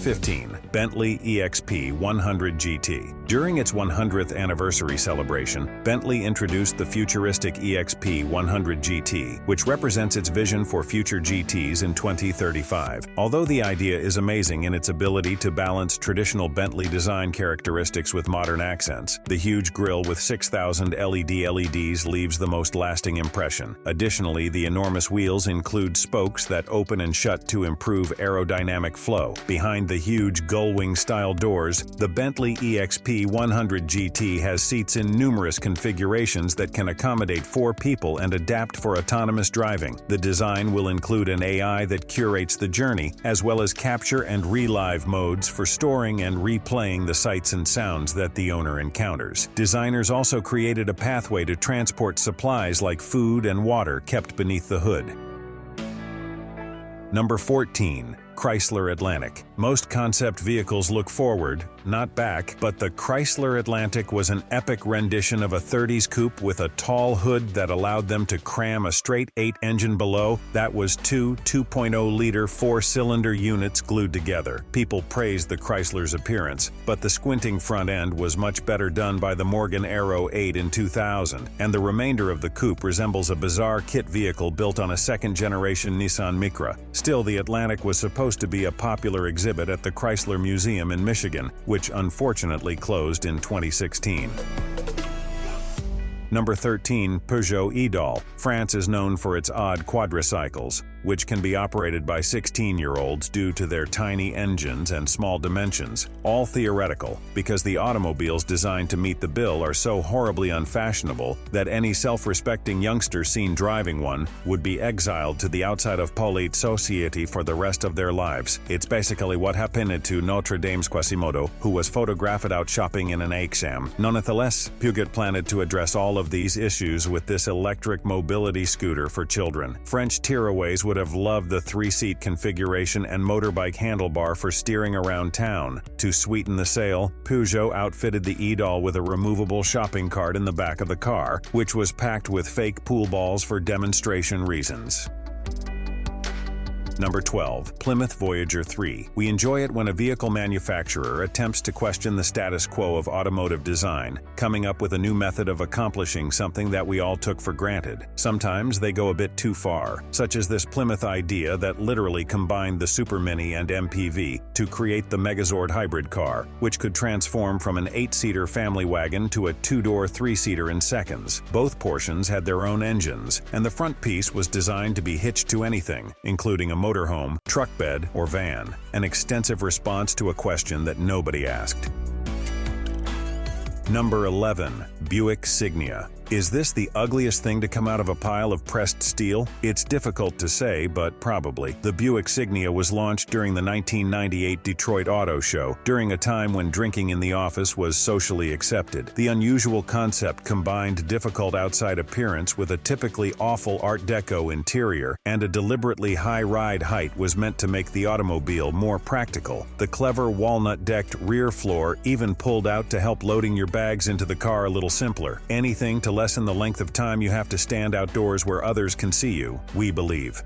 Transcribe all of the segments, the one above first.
15. Bentley EXP100 GT. During its 100th anniversary celebration, Bentley introduced the futuristic EXP100 GT, which represents its vision for future GTs in 2035. Although the idea is amazing in its ability to balance traditional Bentley design characteristics with modern accents, the huge grille with 6,000 LEDs leaves the most lasting impression. Additionally, the enormous wheels include spokes that open and shut to improve aerodynamic flow. Behind the huge gullwing-style doors, the Bentley EXP100 GT has seats in numerous configurations that can accommodate 4 people and adapt for autonomous driving. The design will include an AI that curates the journey, as well as capture and relive modes for storing and replaying the sights and sounds that the owner encounters. Designers also created a pathway to transport supplies like food and water kept beneath the hood. Number 14. Chrysler Atlantic. Most concept vehicles look forward, not back, but the Chrysler Atlantic was an epic rendition of a 30s coupe with a tall hood that allowed them to cram a straight 8 engine below. That was two 2.0-liter 4-cylinder units glued together. People praised the Chrysler's appearance, but the squinting front end was much better done by the Morgan Aero 8 in 2000, and the remainder of the coupe resembles a bizarre kit vehicle built on a second-generation Nissan Micra. Still, the Atlantic was supposed to be a popular exhibit at the Chrysler Museum in Michigan, which unfortunately closed in 2016. Number 13. Peugeot e-Doll. France is known for its odd quadricycles, which can be operated by 16-year-olds due to their tiny engines and small dimensions. All theoretical, because the automobiles designed to meet the bill are so horribly unfashionable that any self-respecting youngster seen driving one would be exiled to the outside of polite society for the rest of their lives. It's basically what happened to Notre Dame's Quasimodo, who was photographed out shopping in an Aixam. Nonetheless, Peugeot planned to address all of these issues with this electric mobility scooter for children. French tiraways would have loved the 3-seat configuration and motorbike handlebar for steering around town. To sweeten the sale, Peugeot outfitted the e-Doll with a removable shopping cart in the back of the car, which was packed with fake pool balls for demonstration reasons. Number 12. Plymouth Voyager III. We enjoy it when a vehicle manufacturer attempts to question the status quo of automotive design, coming up with a new method of accomplishing something that we all took for granted. Sometimes they go a bit too far, such as this Plymouth idea that literally combined the Super Mini and MPV to create the Megazord hybrid car, which could transform from an 8-seater family wagon to a 2-door 3-seater in seconds. Both portions had their own engines, and the front piece was designed to be hitched to anything, including a motorhome, truck bed, or van. An extensive response to a question that nobody asked. Number 11. Buick Signia. Is this the ugliest thing to come out of a pile of pressed steel? It's difficult to say, but probably. The Buick Signia was launched during the 1998 Detroit Auto Show, during a time when drinking in the office was socially accepted. The unusual concept combined difficult outside appearance with a typically awful Art Deco interior, and a deliberately high ride height was meant to make the automobile more practical. The clever walnut-decked rear floor even pulled out to help loading your bags into the car a little simpler. Anything to lessen the length of time you have to stand outdoors where others can see you, we believe.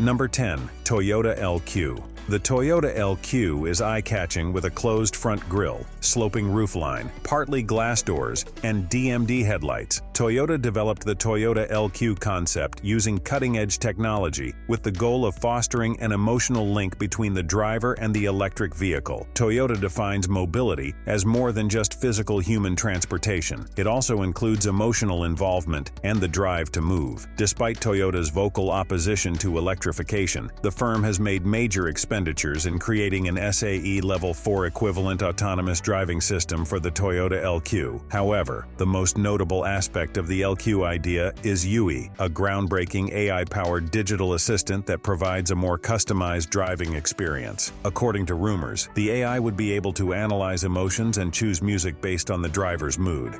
Number 10. Toyota LQ. The Toyota LQ is eye-catching with a closed front grille, sloping roofline, partly glass doors, and DMD headlights. Toyota developed the Toyota LQ concept using cutting-edge technology with the goal of fostering an emotional link between the driver and the electric vehicle. Toyota defines mobility as more than just physical human transportation. It also includes emotional involvement and the drive to move. Despite Toyota's vocal opposition to electrification, the firm has made major expenditures in creating an SAE Level 4 equivalent autonomous driving system for the Toyota LQ. However, the most notable aspect of the LQ idea is UE, a groundbreaking AI-powered digital assistant that provides a more customized driving experience. According to rumors, the AI would be able to analyze emotions and choose music based on the driver's mood.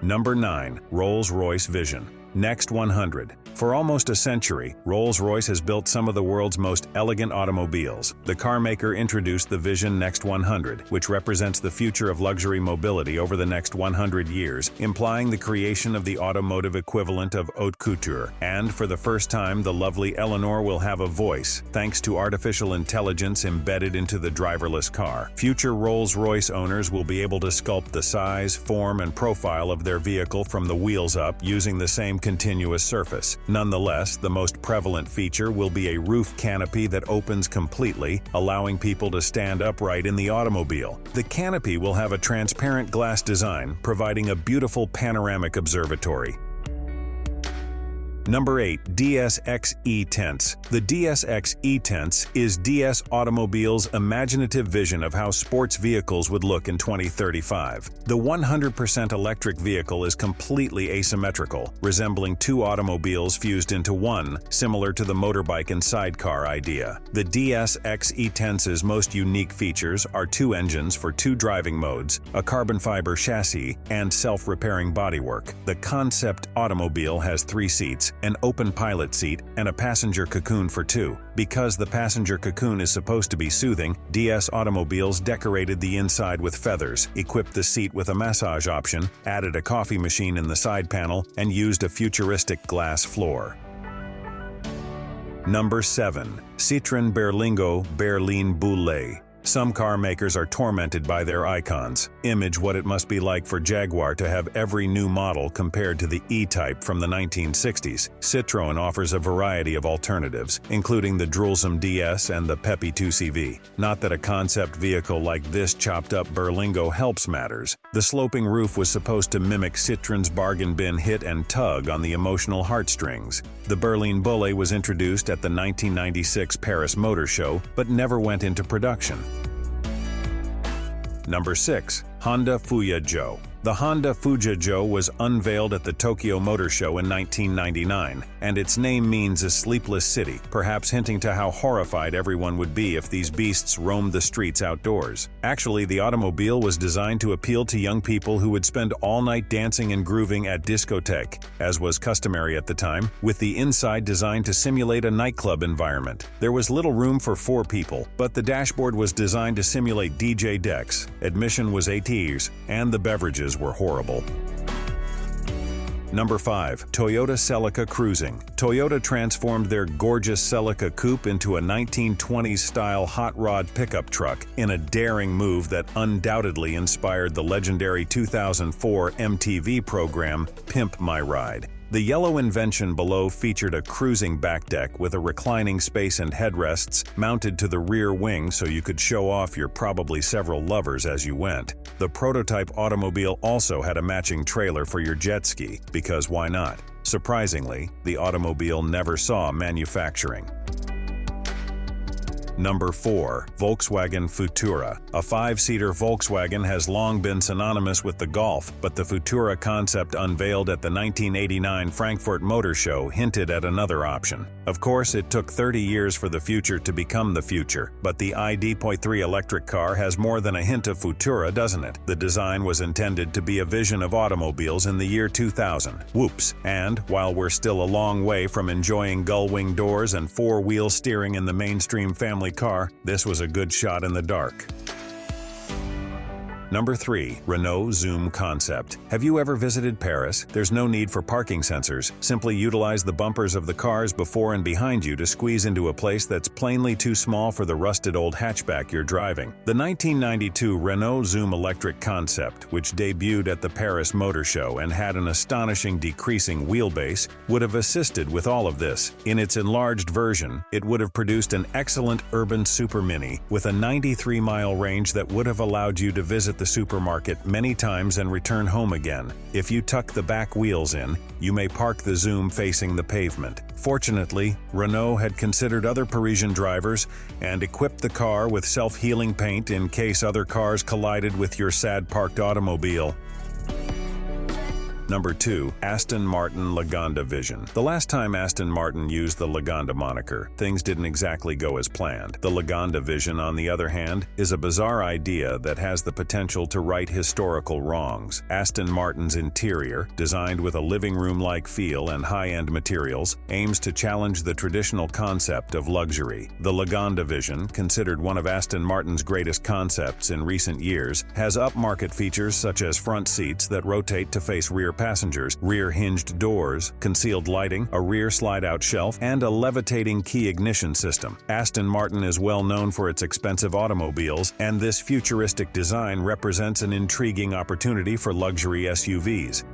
Number 9. Rolls-Royce Vision. Next 100. For almost a century, Rolls-Royce has built some of the world's most elegant automobiles. The car maker introduced the Vision Next 100, which represents the future of luxury mobility over the next 100 years, implying the creation of the automotive equivalent of haute couture. And for the first time, the lovely Eleanor will have a voice, thanks to artificial intelligence embedded into the driverless car. Future Rolls-Royce owners will be able to sculpt the size, form, and profile of their vehicle from the wheels up using the same continuous surface. Nonetheless, the most prevalent feature will be a roof canopy that opens completely, allowing people to stand upright in the automobile. The canopy will have a transparent glass design, providing a beautiful panoramic observatory. Number 8. DSX Tents. The DSX Tents is DS Automobile's imaginative vision of how sports vehicles would look in 2035. The 100% electric vehicle is completely asymmetrical, resembling two automobiles fused into one, similar to the motorbike and sidecar idea. The DSX Tents' most unique features are two engines for two driving modes, a carbon fiber chassis, and self-repairing bodywork. The concept automobile has 3 seats, an open pilot seat, and a passenger cocoon for 2. Because the passenger cocoon is supposed to be soothing, DS Automobiles decorated the inside with feathers, equipped the seat with a massage option, added a coffee machine in the side panel, and used a futuristic glass floor. Number 7. Citroen Berlingo Berline Bulle. Some car makers are tormented by their icons. Image what it must be like for Jaguar to have every new model compared to the E-Type from the 1960s. Citroen offers a variety of alternatives, including the Droolsome DS and the peppy 2CV. Not that a concept vehicle like this chopped-up Berlingo helps matters. The sloping roof was supposed to mimic Citroen's bargain bin hit and tug on the emotional heartstrings. The Berline Bulle was introduced at the 1996 Paris Motor Show, but never went into production. Number 6. Honda Fuya-jo. The Honda Fuya-jo was unveiled at the Tokyo Motor Show in 1999, and its name means a sleepless city, perhaps hinting to how horrified everyone would be if these beasts roamed the streets outdoors. Actually, the automobile was designed to appeal to young people who would spend all night dancing and grooving at discotheque, as was customary at the time, with the inside designed to simulate a nightclub environment. There was little room for 4 people, but the dashboard was designed to simulate DJ decks, admission was 80s, and the beverages were horrible. Number 5. Toyota Celica Cruising. Toyota transformed their gorgeous Celica coupe into a 1920s-style hot rod pickup truck in a daring move that undoubtedly inspired the legendary 2004 MTV program Pimp My Ride. The yellow invention below featured a cruising back deck with a reclining space and headrests mounted to the rear wing so you could show off your probably several lovers as you went. The prototype automobile also had a matching trailer for your jet ski, because why not? Surprisingly, the automobile never saw manufacturing. Number 4. Volkswagen Futura. A 5-seater Volkswagen has long been synonymous with the Golf, but the Futura concept unveiled at the 1989 Frankfurt Motor Show hinted at another option. Of course, it took 30 years for the future to become the future, but the ID.3 electric car has more than a hint of Futura, doesn't it? The design was intended to be a vision of automobiles in the year 2000. Whoops! And, while we're still a long way from enjoying gull-wing doors and 4-wheel steering in the mainstream family car, this was a good shot in the dark. Number 3. Renault Zoom Concept. Have you ever visited Paris? There's no need for parking sensors. Simply utilize the bumpers of the cars before and behind you to squeeze into a place that's plainly too small for the rusted old hatchback you're driving. The 1992 Renault Zoom electric concept, which debuted at the Paris Motor Show and had an astonishing decreasing wheelbase, would have assisted with all of this. In its enlarged version, it would have produced an excellent urban super mini with a 93-mile range that would have allowed you to visit the supermarket many times and return home again. If you tuck the back wheels in, you may park the Zoom facing the pavement. Fortunately, Renault had considered other Parisian drivers and equipped the car with self-healing paint in case other cars collided with your sad parked automobile. Number 2. Aston Martin Laganda Vision. The last time Aston Martin used the Laganda moniker, things didn't exactly go as planned. The Laganda Vision, on the other hand, is a bizarre idea that has the potential to right historical wrongs. Aston Martin's interior, designed with a living room-like feel and high-end materials, aims to challenge the traditional concept of luxury. The Laganda Vision, considered one of Aston Martin's greatest concepts in recent years, has upmarket features such as front seats that rotate to face rear passengers, rear hinged doors, concealed lighting, a rear slide-out shelf, and a levitating key ignition system. Aston Martin is well known for its expensive automobiles, and this futuristic design represents an intriguing opportunity for luxury SUVs.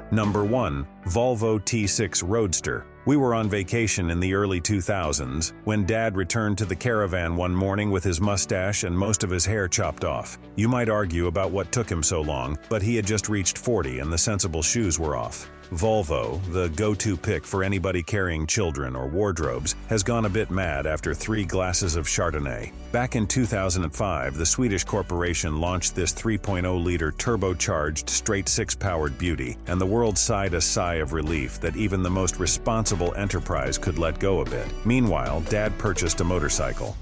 Number 1. Volvo T6 Roadster. We were on vacation in the early 2000s when Dad returned to the caravan one morning with his mustache and most of his hair chopped off. You might argue about what took him so long, but he had just reached 40 and the sensible shoes were off. Volvo, the go-to pick for anybody carrying children or wardrobes, has gone a bit mad after 3 glasses of Chardonnay. Back in 2005, the Swedish corporation launched this 3.0-liter turbocharged straight-six powered beauty, and the world sighed a sigh of relief that even the most responsible enterprise could let go a bit. Meanwhile, Dad purchased a motorcycle.